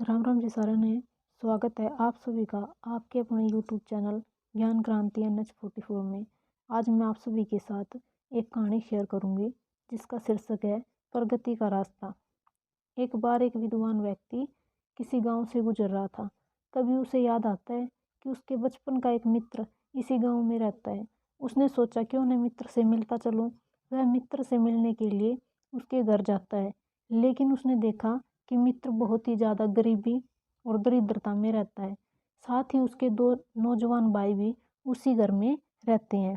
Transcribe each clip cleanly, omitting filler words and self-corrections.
राम राम जी सारे ने स्वागत है आप सभी का आपके अपने यूट्यूब चैनल ज्ञान क्रांति NH44 में। आज मैं आप सभी के साथ एक कहानी शेयर करूंगी जिसका शीर्षक है प्रगति का रास्ता। एक बार एक विद्वान व्यक्ति किसी गांव से गुजर रहा था। तभी उसे याद आता है कि उसके बचपन का एक मित्र इसी गांव में रहता है। उसने सोचा क्यों न मित्र से मिलता चलूं। वह मित्र से मिलने के लिए उसके घर जाता है, लेकिन उसने देखा कि मित्र बहुत ही ज़्यादा गरीबी और दरिद्रता में रहता है। साथ ही उसके दो नौजवान भाई भी उसी घर में रहते हैं।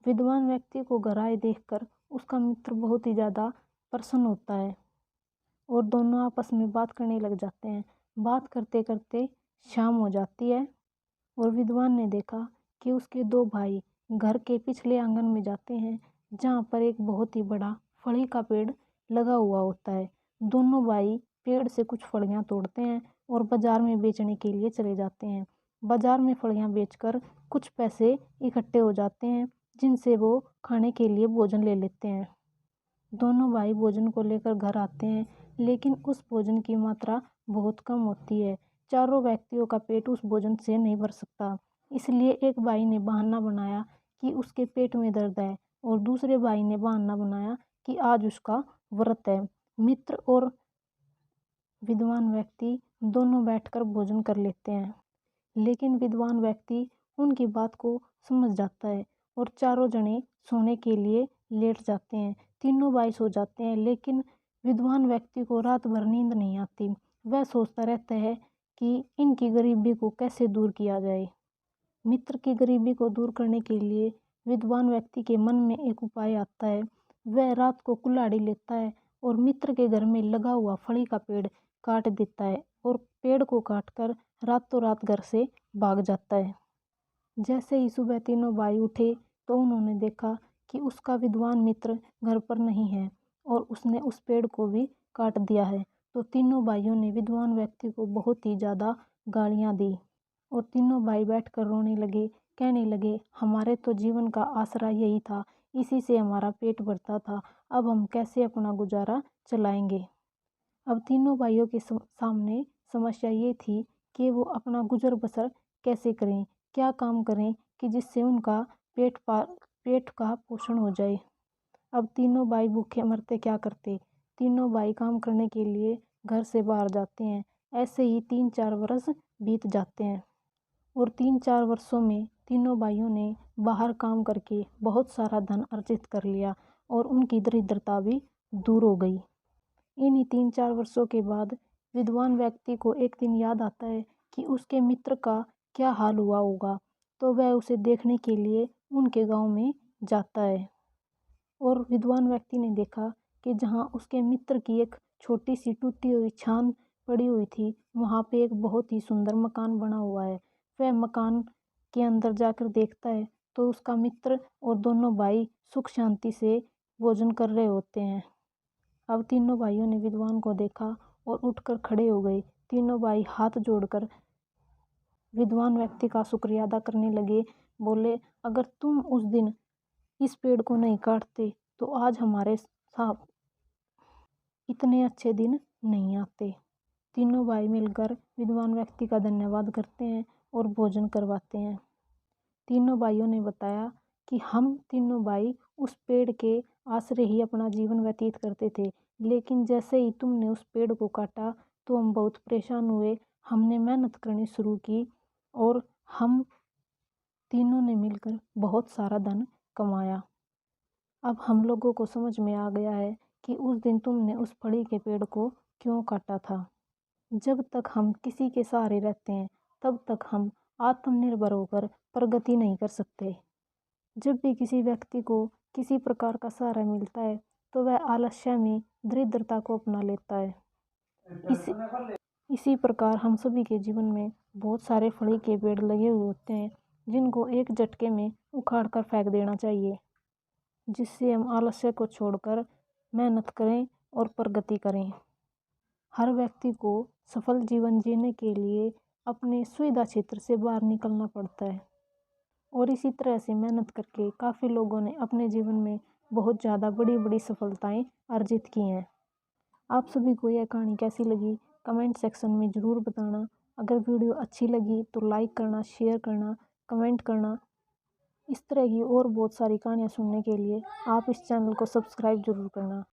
विद्वान व्यक्ति को घर आए देखकर उसका मित्र बहुत ही ज़्यादा प्रसन्न होता है और दोनों आपस में बात करने लग जाते हैं। बात करते करते शाम हो जाती है और विद्वान ने देखा कि उसके दो भाई घर के पिछले आंगन में जाते हैं, जहाँ पर एक बहुत ही बड़ा फली का पेड़ लगा हुआ होता है। दोनों भाई पेड़ से कुछ फलियाँ तोड़ते हैं और बाजार में बेचने के लिए चले जाते हैं। बाजार में फलियाँ बेचकर कुछ पैसे इकट्ठे हो जाते हैं, जिनसे वो खाने के लिए भोजन ले लेते हैं। दोनों भाई भोजन को लेकर घर आते हैं, लेकिन उस भोजन की मात्रा बहुत कम होती है। चारों व्यक्तियों का पेट उस भोजन से नहीं भर सकता। इसलिए एक भाई ने बहाना बनाया कि उसके पेट में दर्द है और दूसरे भाई ने बहाना बनाया कि आज उसका व्रत है। मित्र और विद्वान व्यक्ति दोनों बैठकर भोजन कर लेते हैं, लेकिन विद्वान व्यक्ति उनकी बात को समझ जाता है और चारों जने सोने के लिए लेट जाते हैं। तीनों भाई सो जाते हैं, लेकिन विद्वान व्यक्ति को रात भर नींद नहीं आती। वह सोचता रहता है कि इनकी गरीबी को कैसे दूर किया जाए। मित्र की गरीबी को दूर करने के लिए विद्वान व्यक्ति के मन में एक उपाय आता है। वह रात को कुल्हाड़ी लेता है और मित्र के घर में लगा हुआ फली का पेड़ काट देता है और पेड़ को काटकर रातों रात घर से भाग जाता है। जैसे ही सुबह तीनों भाई उठे तो उन्होंने देखा कि उसका विद्वान मित्र घर पर नहीं है और उसने उस पेड़ को भी काट दिया है। तो तीनों भाइयों ने विद्वान व्यक्ति को बहुत ही ज़्यादा गालियाँ दी और तीनों भाई बैठकर रोने लगे, कहने लगे, हमारे तो जीवन का आसरा यही था, इसी से हमारा पेट भरता था, अब हम कैसे अपना गुजारा चलाएंगे। अब तीनों भाइयों के सामने समस्या ये थी कि वो अपना गुजर बसर कैसे करें, क्या काम करें कि जिससे उनका पेट का पोषण हो जाए। अब तीनों भाई भूखे मरते क्या करते। तीनों भाई काम करने के लिए घर से बाहर जाते हैं। ऐसे ही 3-4 वर्ष बीत जाते हैं और 3-4 वर्षों में तीनों भाइयों ने बाहर काम करके बहुत सारा धन अर्जित कर लिया और उनकी दरिद्रता भी दूर हो गई। इन्हीं 3-4 वर्षों के बाद विद्वान व्यक्ति को एक दिन याद आता है कि उसके मित्र का क्या हाल हुआ होगा। तो वह उसे देखने के लिए उनके गांव में जाता है और विद्वान व्यक्ति ने देखा कि जहां उसके मित्र की एक छोटी सी टूटी हुई छान पड़ी हुई थी, वहां पे एक बहुत ही सुंदर मकान बना हुआ है। वह मकान के अंदर जाकर देखता है तो उसका मित्र और दोनों भाई सुख शांति से भोजन कर रहे होते हैं। अब तीनों भाइयों ने विद्वान को देखा और उठकर खड़े हो गए। तीनों भाई हाथ जोड़कर विद्वान व्यक्ति का शुक्रिया अदा करने लगे। बोले, अगर तुम उस दिन इस पेड़ को नहीं काटते तो आज हमारे साथ इतने अच्छे दिन नहीं आते। तीनों भाई मिलकर विद्वान व्यक्ति का धन्यवाद करते हैं और भोजन करवाते हैं। तीनों भाइयों ने बताया कि हम तीनों भाई उस पेड़ के आसरे ही अपना जीवन व्यतीत करते थे, लेकिन जैसे ही तुमने उस पेड़ को काटा तो हम बहुत परेशान हुए। हमने मेहनत करनी शुरू की और हम तीनों ने मिलकर बहुत सारा धन कमाया। अब हम लोगों को समझ में आ गया है कि उस दिन तुमने उस फली के पेड़ को क्यों काटा था। जब तक हम किसी के सहारे रहते हैं तब तक हम आत्मनिर्भर होकर प्रगति नहीं कर सकते। जब भी किसी व्यक्ति को किसी प्रकार का सहारा मिलता है तो वह आलस्य में दरिद्रता को अपना लेता है। इसी प्रकार हम सभी के जीवन में बहुत सारे फली के पेड़ लगे हुए होते हैं, जिनको एक झटके में उखाड़ कर फेंक देना चाहिए, जिससे हम आलस्य को छोड़कर मेहनत करें और प्रगति करें। हर व्यक्ति को सफल जीवन जीने के लिए अपने सुविधा क्षेत्र से बाहर निकलना पड़ता है और इसी तरह से मेहनत करके काफ़ी लोगों ने अपने जीवन में बहुत ज़्यादा बड़ी बड़ी सफलताएं अर्जित की हैं। आप सभी को यह कहानी कैसी लगी कमेंट सेक्शन में ज़रूर बताना। अगर वीडियो अच्छी लगी तो लाइक करना, शेयर करना, कमेंट करना। इस तरह की और बहुत सारी कहानियाँ सुनने के लिए आप इस चैनल को सब्सक्राइब ज़रूर करना।